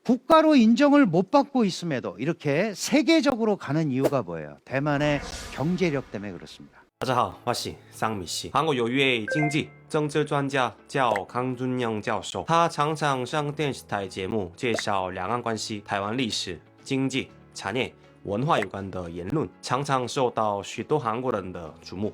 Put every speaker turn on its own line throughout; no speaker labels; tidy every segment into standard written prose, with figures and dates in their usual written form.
국가로 인정을 못 받고 있음에도 이렇게 세계적으로 가는 이유가 뭐예요? 대만의 경제력 때문에 그렇습니다.
大家好，我是桑米西。韩国有一位经济政治专家叫康尊영教授，他常常上电视台节目介绍两岸关系、台湾历史、经济、产业、文化有关的言论，常常受到许多韩国人的瞩目。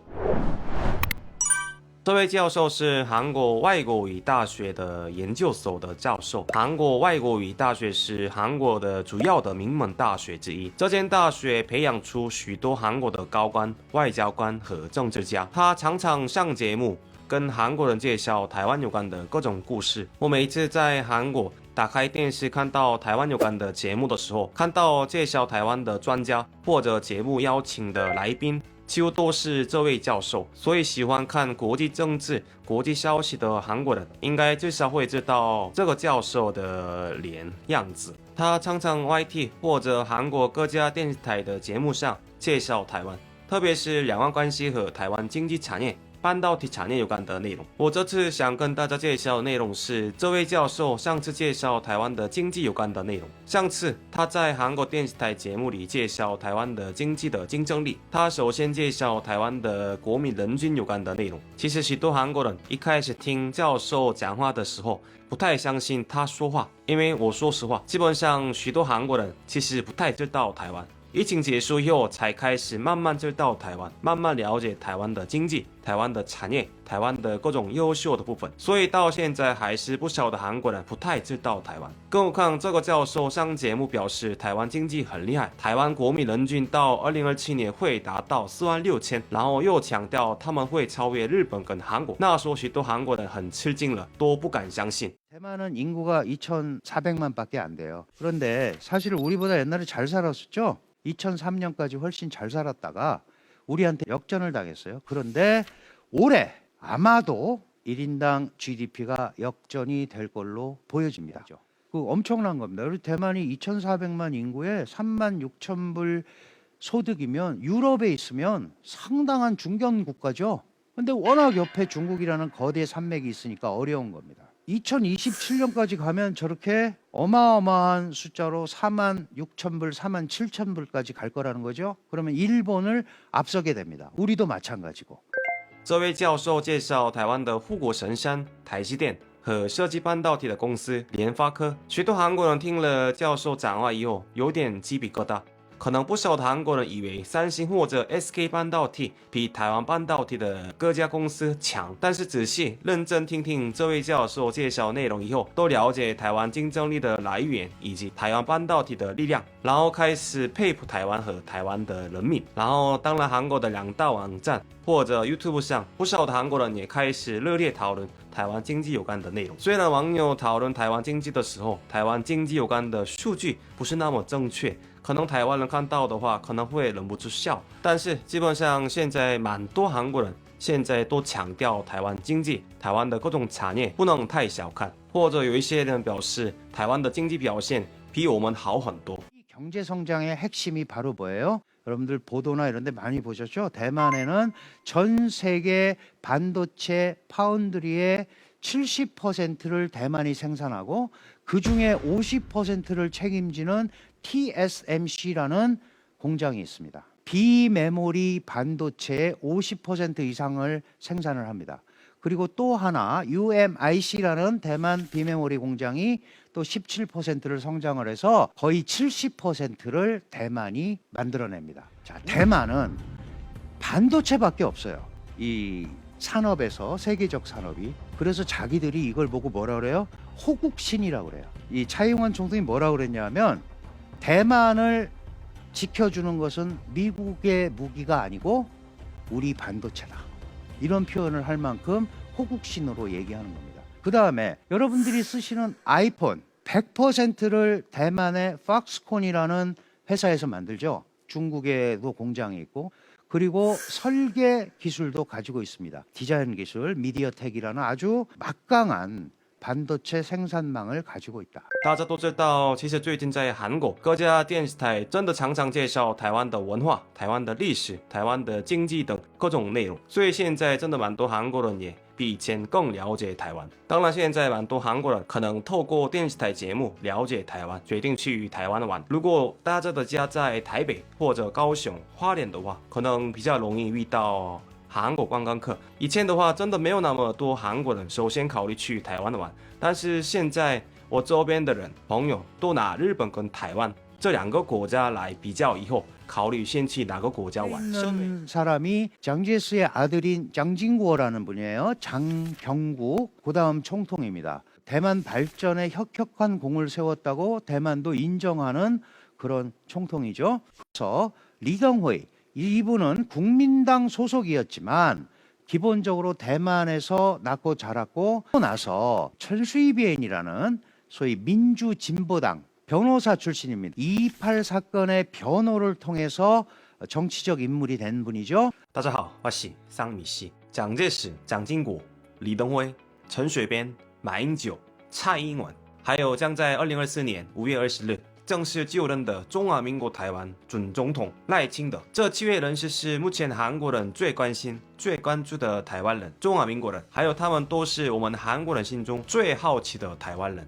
这位教授是韩国外国语大学的研究所的教授。韩国外国语大学是韩国的主要的名门大学之一。这间大学培养出许多韩国的高官、外交官和政治家。他常常上节目，跟韩国人介绍台湾有关的各种故事。我每一次在韩国打开电视看到台湾有关的节目的时候，看到介绍台湾的专家或者节目邀请的来宾，几乎都是这位教授。所以喜欢看国际政治、国际消息的韩国人，应该至少会知道这个教授的脸样子。他常常 YT 或者韩国各家电视台的节目上介绍台湾，特别是两岸关系和台湾经济产业、半导体产业有关的内容。我这次想跟大家介绍的内容是这位教授上次介绍台湾的经济有关的内容。上次他在韩国电视台节目里介绍台湾的经济的竞争力，他首先介绍台湾的国民人均有关的内容。其实许多韩国人一开始听教授讲话的时候，不太相信他说话，因为我说实话，基本上许多韩国人其实不太知道台湾。疫情结束以后，才开始慢慢知道台湾，慢慢了解台湾的经济、台湾的产业、台湾的各种优秀的部分。所以到现在还是不少的韩国人不太知道台湾。更何况这个教授上节目表示，台湾经济很厉害，台湾国民人均到2027年会达到46000，然后又强调他们会超越日本跟韩国。那时候许多韩国人很吃惊了，都不敢相信。
대만은 인구가 2,400만밖에 안 돼요. 그런데 사실 우리보다 옛날에 잘 살았었죠. 2003년까지 훨씬 잘 살았다가 우리한테 역전을 당했어요. 그런데 올해 아마도 1인당 GDP가 역전이 될 걸로 보여집니다. 그 엄청난 겁니다. 우리 대만이 2,400만 인구에 36,000불 소득이면 유럽에 있으면 상당한 중견 국가죠. 근데 워낙 옆에 중국이라는 거대 산맥이 있으니까 어려운 겁니다. 2027년까지 가면 저렇게 어마어마한 숫자로 46,000불, 47,000불까지 갈 거라는 거죠. 그러면 일본을 앞서게 됩니다. 우리도 마찬가지고.
这位教授介绍台湾的护国神山台积电和设计半导体的公司联发科，许多韩国人听了教授讲话以后，有点鸡皮疙瘩。可能不少的韩国人以为三星或者 SK 半导体比台湾半导体的各家公司强，但是仔细认真听听这位教授介绍内容以后，都了解台湾竞争力的来源以及台湾半导体的力量，然后开始佩服台湾和台湾的人民。然后当然韩国的两大网站或者 YouTube 上，不少的韩国人也开始热烈讨论台湾经济有关的内容。虽然网友讨论台湾经济的时候，台湾经济有关的数据不是那么正确，可能台湾人看到的话可能会忍不住笑，但是基本上现在蛮多韩国人现在都强调台湾经济、台湾的各种产业不能太小看，或者有一些人表示台湾的经济表现比我们好很多。
이 경제 성장의 핵심이 바로 뭐예요? 여러분들 보도나 이런 데 많이 보셨죠? 대만에는 전 세계 반도체 파운드리의 70%를 대만이 생산하고 그 중에 50%를 책임지는 TSMC라는 공장이 있습니다. 비메모리 반도체의 50% 이상을 생산을 합니다. 그리고 또 하나 UMIC라는 대만 비메모리 공장이 또 17%를 성장을 해서 거의 70%를 대만이 만들어냅니다. 자, 대만은 반도체밖에 없어요. 이 산업에서 세계적 산업이. 그래서 자기들이 이걸 보고 뭐라 그래요? 호국신이라고 그래요. 이 차이잉원 총통이 뭐라 그랬냐면 대만을 지켜주는 것은 미국의 무기가 아니고 우리 반도체다. 이런 표현을 할 만큼 호국신으로 얘기하는 겁니다. 그 다음에 여러분들이 쓰시는 아이폰 100%를 대만의 팍스콘이라는 회사에서 만들죠. 중국에도 공장이 있고 그리고 설계 기술도 가지고 있습니다. 디자인 기술, 미디어텍이라는 아주 막강한 반도체 생산망을 가지고 있다.
大家都知道，其实最近在韩国各家电视台真的常常介绍台湾的文化、台湾的历史、台湾的经济等各种内容，所以现在真的蛮多韩国人也比以前更了解台湾。当然，现在蛮多韩国人可能透过电视台节目了解台湾，决定去台湾玩。如果大家的家在台北或者高雄、花莲的话，可能比较容易遇到韩国观光客。以前的话，真的没有那么多韩国人首先考虑去台湾玩，但是现在我周边的人朋友都拿日本跟台湾这两个国家来比较以后，考虑先去哪个国家玩。
있는 사람이 장제스의 아들인 장진구어라는 분이에요. 장경국 그다음 총통입니다. 대만 발전에 혁혁한 공을 세웠다고 대만도 인정하는 그런 총통이죠. 그래서 리덩호이 이분은 국민당 소속이었지만 기본적으로 대만에서 낳고 자랐고 나서 철수이비엔이라는 소위 민주진보당 변호사 출신입니다. 228 사건의 변호를 통해서 정치적 인물이 된 분이죠.
大家好，我是桑米西，蒋介石、蒋经国、李登辉、陈水扁、马英九、蔡英文，还有将在2024年5月20日正式就任的中华民国台湾准总统赖清德，这7位人士是目前韩国人最关心、最关注的台湾人，中华民国人，还有他们都是我们韩国人心中最好奇的台湾人。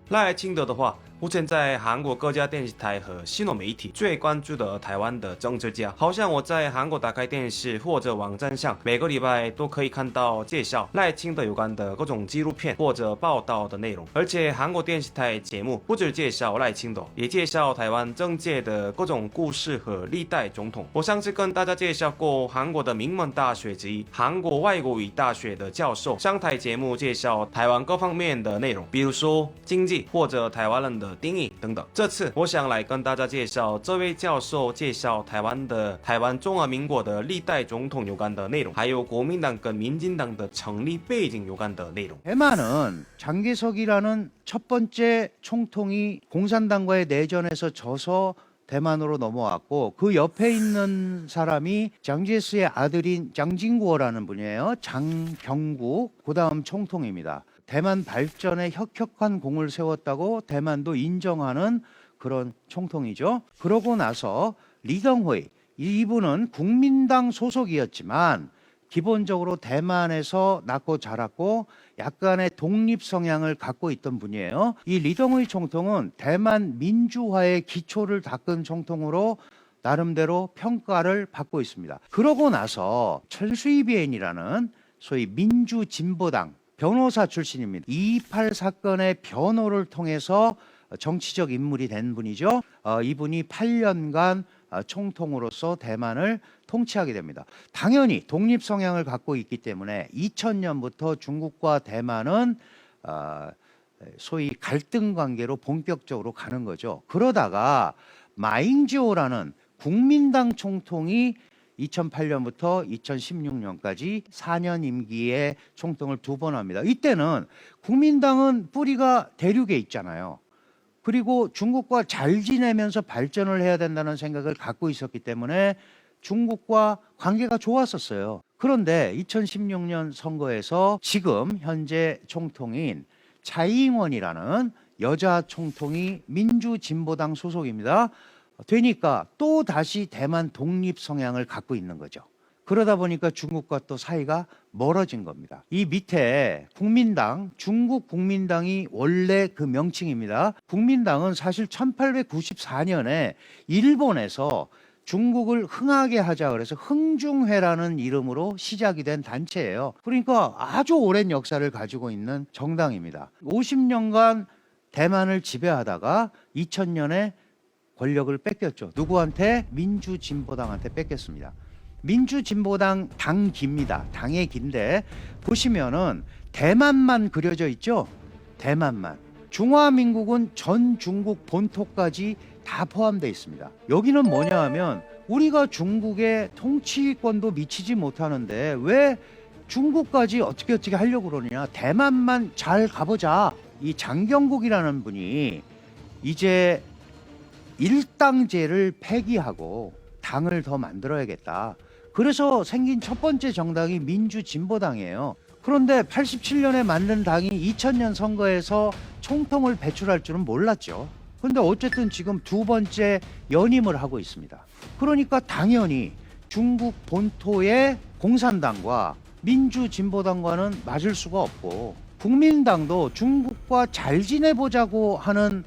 赖清德的话，目前在韩国各家电视台和新闻媒体最关注的台湾的政治家，好像我在韩国打开电视或者网站上，每个礼拜都可以看到介绍赖清德有关的各种纪录片或者报道的内容。而且韩国电视台节目不只介绍赖清德，也介绍台湾政界的各种故事和历代总统。我上次跟大家介绍过韩国的名门大学之一韩国外国语大学的教授上台节目介绍台湾各方面的内容，比如说经济或者台湾人的定义等等。这次我想来跟大家介绍这位教授介绍台湾中华民国的历代总统有关的内容，还有国民党跟民进党的成立背景有关的内容。
대만은 장개석이라는 첫 번째 총통이 공산당과의 내전에서 져서 대만으로 넘어왔고 그 옆에 있는 사람이 장제스의 아들인 장진구어라는 분이에요. 장경국 그다음 총통입니다. 대만 발전에 혁혁한 공을 세웠다고 대만도 인정하는 그런 총통이죠. 그러고 나서 리덩호이 이분은 국민당 소속이었지만 기본적으로 대만에서 낳고 자랐고 약간의 독립 성향을 갖고 있던 분이에요. 이 리덩호이 총통은 대만 민주화의 기초를 닦은 총통으로 나름대로 평가를 받고 있습니다. 그러고 나서 철수이비엔이라는 소위 민주진보당 변호사 출신입니다. 228 사건의 변호를 통해서 정치적 인물이 된 분이죠. 이분이 8년간 총통으로서 대만을 통치하게 됩니다. 당연히 독립 성향을 갖고 있기 때문에 2000년부터 중국과 대만은 소위 갈등 관계로 본격적으로 가는 거죠. 그러다가 마잉지오라는 국민당 총통이 2008년부터 2016년까지 4년 임기의 총통을 2번 합니다. 이때는 국민당은 뿌리가 대륙에 있잖아요. 그리고 중국과 잘 지내면서 발전을 해야 된다는 생각을 갖고 있었기 때문에 중국과 관계가 좋았었어요. 그런데 2016년 선거에서 지금 현재 총통인 차이잉원이라는 여자 총통이 민주진보당 소속입니다. 되니까 또 다시 대만 독립 성향을 갖고 있는 거죠. 그러다 보니까 중국과 또 사이가 멀어진 겁니다. 이 밑에 국민당, 중국 국민당이 원래 그 명칭입니다. 국민당은 사실 1894년에 일본에서 중국을 흥하게 하자 그래서 흥중회라는 이름으로 시작이 된 단체예요. 그러니까 아주 오랜 역사를 가지고 있는 정당입니다. 50년간 대만을 지배하다가 2000년에 권력을 뺏겼죠. 누구한테? 민주진보당한테 뺏겼습니다. 민주진보당 당기입니다. 당의 기인데 보시면은 대만만 그려져 있죠. 대만만. 중화민국은 전 중국 본토까지 다 포함되어 있습니다. 여기는 뭐냐 하면 우리가 중국의 통치권도 미치지 못하는데 왜 중국까지 어떻게 하려고 그러느냐. 대만만 잘 가보자. 이 장경국이라는 분이 이제 일당제를 폐기하고 당을 더 만들어야겠다. 그래서 생긴 첫 번째 정당이 민주진보당이에요. 그런데 87년에 만든 당이 2000년 선거에서 총통을 배출할 줄은 몰랐죠. 그런데 어쨌든 지금 2번째 연임을 하고 있습니다. 그러니까 당연히 중국 본토의 공산당과 민주진보당과는 맞을 수가 없고, 국민당도 중국과 잘 지내보자고 하는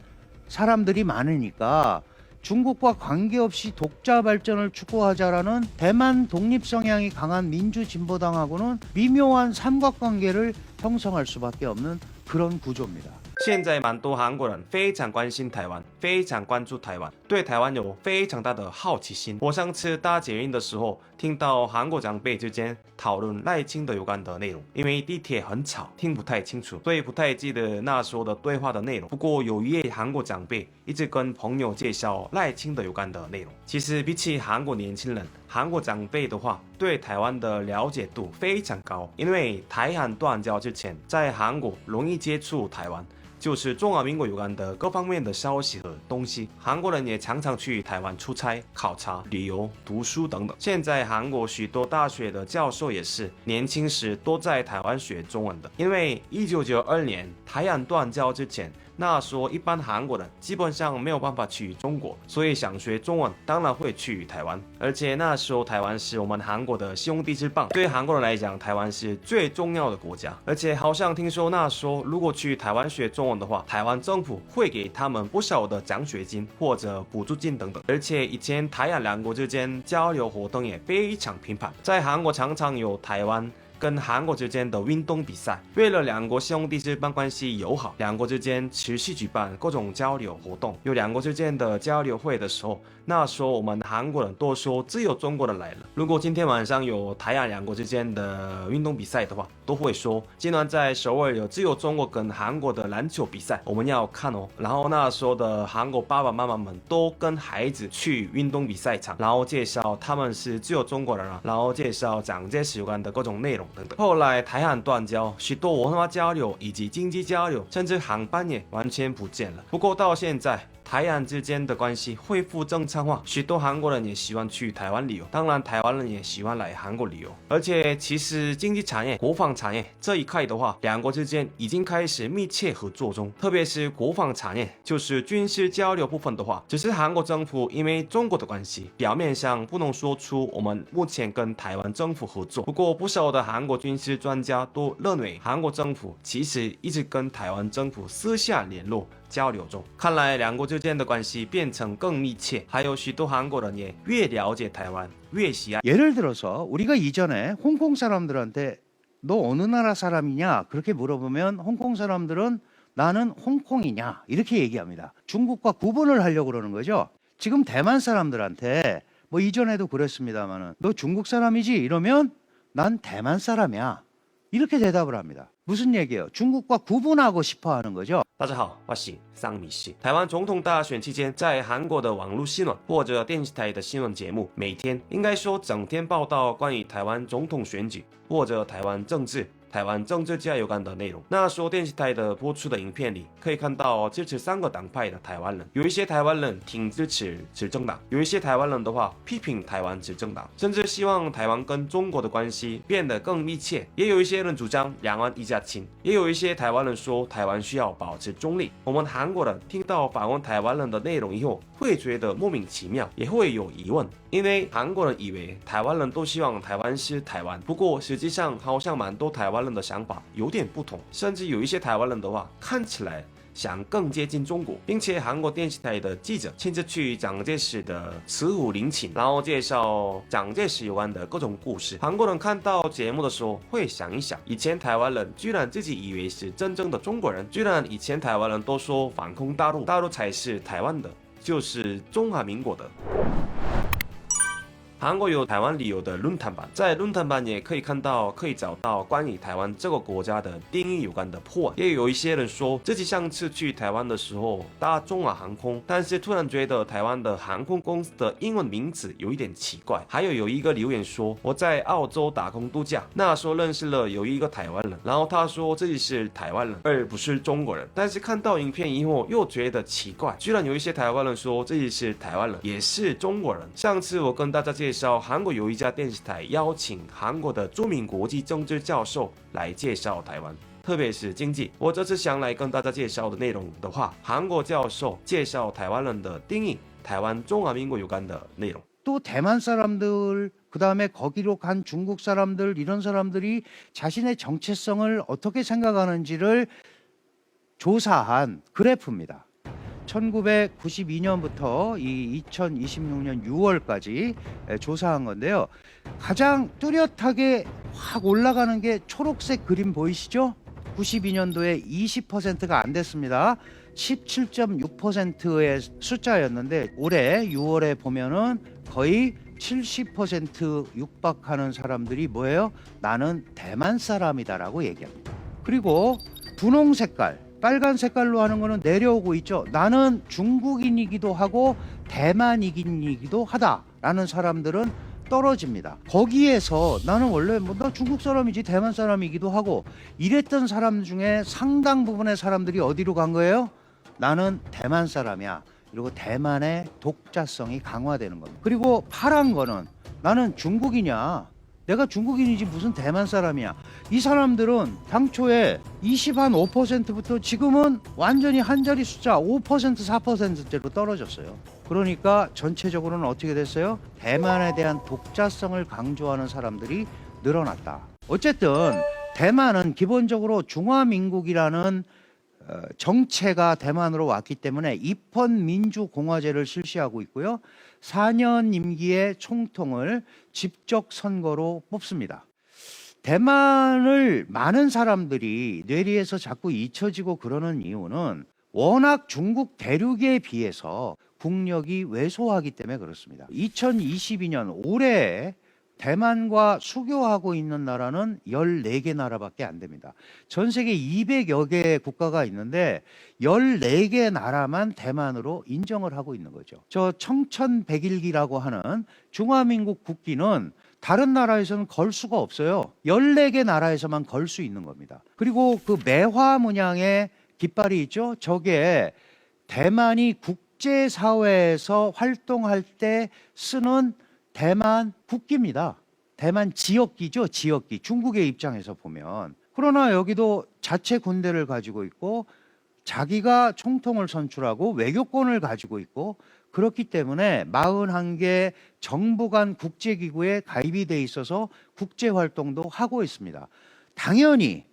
사람들이 많으니까 중국과 관계없이 독자 발전을 추구하자라는 대만 독립 성향이 강한 민주진보당하고는 미묘한 삼각관계를 형성할 수밖에 없는 그런 구조입니다.
现在蛮多韩国人非常关心台湾，非常关注台湾，对台湾有非常大的好奇心。我上次搭捷运的时候，听到韩国长辈之间讨论赖清德有关的内容，因为地铁很吵，听不太清楚，所以不太记得那时候的对话的内容。不过有一位韩国长辈一直跟朋友介绍赖清德有关的内容。其实比起韩国年轻人，韩国长辈的话对台湾的了解度非常高，因为台韩断交之前，在韩国容易接触台湾。就是中华民国有关的各方面的消息和东西，韩国人也常常去台湾出差、考察、旅游、读书等等。现在韩国许多大学的教授也是年轻时都在台湾学中文的，因为1992年台韩断交之前，那时候一般韩国人基本上没有办法去中国，所以想学中文当然会去台湾。而且那时候台湾是我们韩国的兄弟之邦，对韩国人来讲，台湾是最重要的国家。而且好像听说那时候如果去台湾学中文的话，台湾政府会给他们不少的奖学金或者补助金等等。而且以前台韩两国之间交流活动也非常频繁，在韩国常常有台湾跟韩国之间的运动比赛，为了两国兄弟之邦关系友好，两国之间持续举办各种交流活动。有两国之间的交流会的时候，那时候我们韩国人都说只有中国人来了。如果今天晚上有台韩两国之间的运动比赛的话，都会说今晚在首尔有只有中国跟韩国的篮球比赛，我们要看哦。然后那时候的韩国爸爸妈妈们都跟孩子去运动比赛场，然后介绍他们是只有中国人啊，然后介绍蒋介石有关的各种内容等等。后来台韩断交，许多文化交流以及经济交流，甚至航班也完全不见了。不过到现在，台韩之间的关系恢复正常化，许多韩国人也喜欢去台湾旅游，当然台湾人也喜欢来韩国旅游。而且其实经济产业、国防产业这一块的话，两国之间已经开始密切合作中，特别是国防产业，就是军事交流部分的话，只是韩国政府因为中国的关系，表面上不能说出我们目前跟台湾政府合作。不过不少的韩国军事专家都认为，韩国政府其实一直跟台湾政府私下联络。交流中，看来两国之间的关系变成更密切，还有许多韩国人也越了解台湾，越喜爱。
예를 들어서 우리가 이전에 홍콩 사람들한테 너 어느 나라 사람이냐 그렇게 물어보면 홍콩 사람들은 나는 홍콩이냐 이렇게 얘기합니다. 중국과 구분을 하려고 그러는 거죠. 지금 대만 사람들한테 뭐 이전에도 그랬습니다만은 너 중국 사람이지 이러면 난 대만 사람이야 이렇게 대답을 합니다. 무슨 얘기예요? 중국과 구분하고 싶어 하는 거죠.
大家好，我是桑米西。台湾总统大选期间，在韩国的网络新闻或者电视台的新闻节目，每天应该说整天报道关于台湾总统选举或者台湾政治、台湾政治家有关的内容。那时候电视台的播出的影片里，可以看到支持3个党派的台湾人，有一些台湾人挺支持执政党，有一些台湾人的话批评台湾执政党，甚至希望台湾跟中国的关系变得更密切。也有一些人主张两岸一家亲，也有一些台湾人说台湾需要保持中立。我们韩国人听到访问台湾人的内容以后，会觉得莫名其妙，也会有疑问，因为韩国人以为台湾人都希望台湾是台湾，不过实际上好像蛮多台湾人的想法有点不同，甚至有一些台湾人的话看起来想更接近中国，并且韩国电视台的记者亲自去蒋介石的慈湖陵寝，然后介绍蒋介石有关的各种故事。韩国人看到节目的时候会想一想，以前台湾人居然自己以为是真正的中国人，居然以前台湾人都说反攻大陆，大陆才是台湾的，就是中华民国的。韩国有台湾旅游的论坛版，在论坛版也可以看到，可以找到关于台湾这个国家的定义有关的破案。也有一些人说自己上次去台湾的时候搭中华航空，但是突然觉得台湾的航空公司的英文名字有一点奇怪。还有一个留言说，我在澳洲打工度假，那时候认识了有一个台湾人，然后他说自己是台湾人而不是中国人，但是看到影片以后又觉得奇怪，居然有一些台湾人说自己是台湾人也是中国人。上次我跟大家介绍韩国有一家电视台邀请韩国的著名国际政治教授来介绍台湾，特别是经济。我这次想来跟大家介绍的内容的话，韩国教授介绍台湾人的定义，台湾中华民国有关的内容。
또 대만 사람들 그 다음에 거기로 간 중국 사람들, 이런 사람들이 자신의 정체성을 어떻게 생각하는지를 조사한 그래프입니다. 1992년부터 이 2026년 6월까지 조사한 건데요. 가장 뚜렷하게 확 올라가는 게 초록색 그림 보이시죠? 92년도에 20%가 안 됐습니다. 17.6%의 숫자였는데 올해 6월에 보면은 거의 70% 육박하는 사람들이 뭐예요? 나는 대만 사람이다라고 얘기합니다. 그리고 분홍 색깔, 빨간 색깔로 하는 거는 내려오고 있죠. 나는 중국인이기도 하고 대만인이기도 하다라는 사람들은 떨어집니다. 거기에서 나는 원래 나 중국 사람이지 대만 사람이기도 하고 이랬던 사람 중에 상당 부분의 사람들이 어디로 간 거예요? 나는 대만 사람이야. 그리고 대만의 독자성이 강화되는 겁니다. 그리고 파란 거는 나는 중국이냐? 내가 중국인이지 무슨 대만 사람이야. 이 사람들은 당초에 25%부터 지금은 완전히 한 자리 숫자 5% 4%대로 떨어졌어요. 그러니까 전체적으로는 어떻게 됐어요? 대만에 대한 독자성을 강조하는 사람들이 늘어났다. 어쨌든 대만은 기본적으로 중화민국이라는 정체가 대만으로 왔기 때문에 입헌민주공화제를 실시하고 있고요. 4년 임기의 총통을 직접 선거로 뽑습니다. 대만을 많은 사람들이 뇌리에서 자꾸 잊혀지고 그러는 이유는 워낙 중국 대륙에 비해서 국력이 왜소하기 때문에 그렇습니다. 2022년 올해 대만과 수교하고 있는 나라는 14개 나라밖에 안 됩니다. 전 세계 200여 개 국가가 있는데 14개 나라만 대만으로 인정을 하고 있는 거죠. 저 청천백일기라고 하는 중화민국 국기는 다른 나라에서는 걸 수가 없어요. 14개 나라에서만 걸 수 있는 겁니다. 그리고 그 매화 문양의 깃발이 있죠. 저게 대만이 국제사회에서 활동할 때 쓰는 대만 국기입니다. 대만 지역기죠. 지역기. 중국의 입장에서 보면. 그러나 여기도 자체 군대를 가지고 있고 자기가 총통을 선출하고 외교권을 가지고 있고 그렇기 때문에 41개 정부 간 국제기구에 가입이 돼 있어서 국제활동도 하고 있습니다. 당연히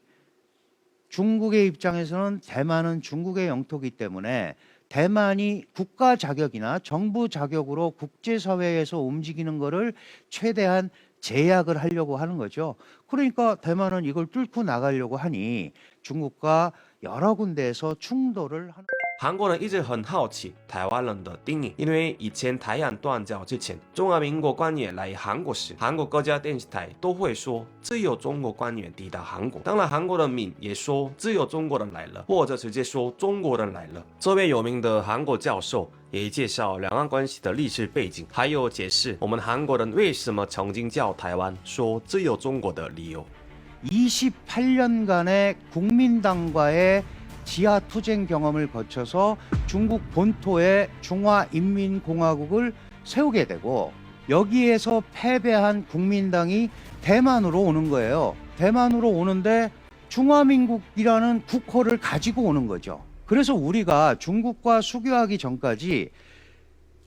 중국의 입장에서는 대만은 중국의 영토이기 때문에 대만이 국가 자격이나 정부 자격으로 국제사회에서 움직이는 것을 최대한 제약을 하려고 하는 거죠. 그러니까 대만은 이걸 뚫고 나가려고 하니 중국과 여러 군데에서 충돌을 하는
韩国人一直很好奇台湾人的定义，因为以前台湾断交之前，中华民国官员来韩国时，韩国各家电视台都会说只有中国官员抵达韩国。当然，韩国人民也说只有中国人来了，或者直接说中国人来了。这位有名的韩国教授也介绍两岸关系的历史背景，还有解释我们韩国人为什么曾经叫台湾说只有中国的理由。
28년간의 국민당과의 지하 투쟁 경험을 거쳐서 중국 본토에 중화인민공화국을 세우게 되고 여기에서 패배한 국민당이 대만으로 오는 거예요. 대만으로 오는데 중화민국이라는 국호를 가지고 오는 거죠. 그래서 우리가 중국과 수교하기 전까지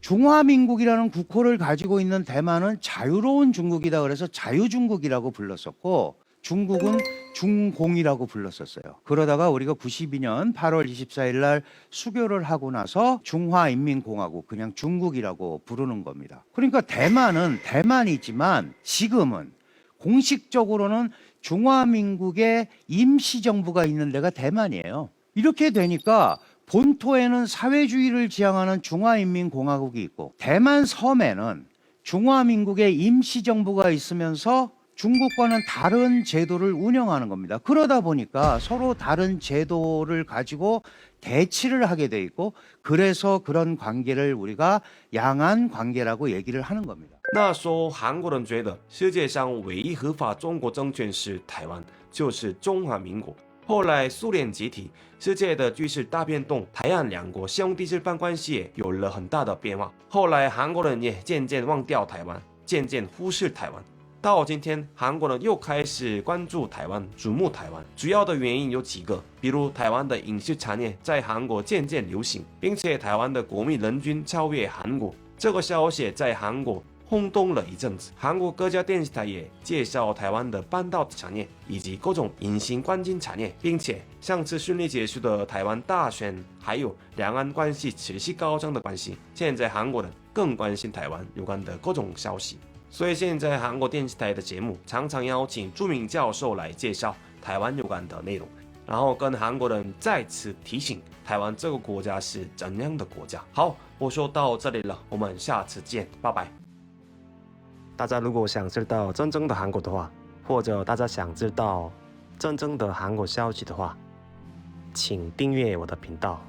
중화민국이라는 국호를 가지고 있는 대만은 자유로운 중국이다 그래서 자유중국이라고 불렀었고 중국은 중공이라고 불렀었어요. 그러다가 우리가 92년 8월 24일 날 수교를 하고 나서 중화인민공화국 그냥 중국이라고 부르는 겁니다. 그러니까 대만은 대만이지만 지금은 공식적으로는 중화민국의 임시정부가 있는 데가 대만이에요. 이렇게 되니까 본토에는 사회주의를 지향하는 중화인민공화국이 있고 대만 섬에는 중화민국의 임시정부가 있으면서 중국과는 다른 제도를 운영하는 겁니다. 그러다 보니까 서로 다른 제도를 가지고 대치를 하게 돼 있고 그래서 그런 관계를 우리가 양안 관계라고 얘기를 하는 겁니다.
那说韩国人觉得世界上唯一合法中国政权是台湾，就是中华民国。后来苏联解体，世界的局势大变动，台岸两国兄弟之邦关系也有了很大的变化。后来韩国人也渐渐忘掉台湾，渐渐忽视台湾。 到今天，韩国人又开始关注台湾、瞩目台湾。主要的原因有几个，比如台湾的影视产业在韩国渐渐流行，并且台湾的国民人均超越韩国。这个消息在韩国轰动了一阵子。韩国各家电视台也介绍台湾的半导体产业以及各种隐形关键产业，并且上次顺利结束的台湾大选，还有两岸关系持续高涨的关系，现在韩国人更关心台湾有关的各种消息。所以现在韩国电视台的节目常常邀请著名教授来介绍台湾有关的内容，然后跟韩国人再次提醒台湾这个国家是怎样的国家。好，我说到这里了，我们下次见，拜拜。大家如果想知道真正的韩国的话，或者大家想知道真正的韩国消息的话，请订阅我的频道。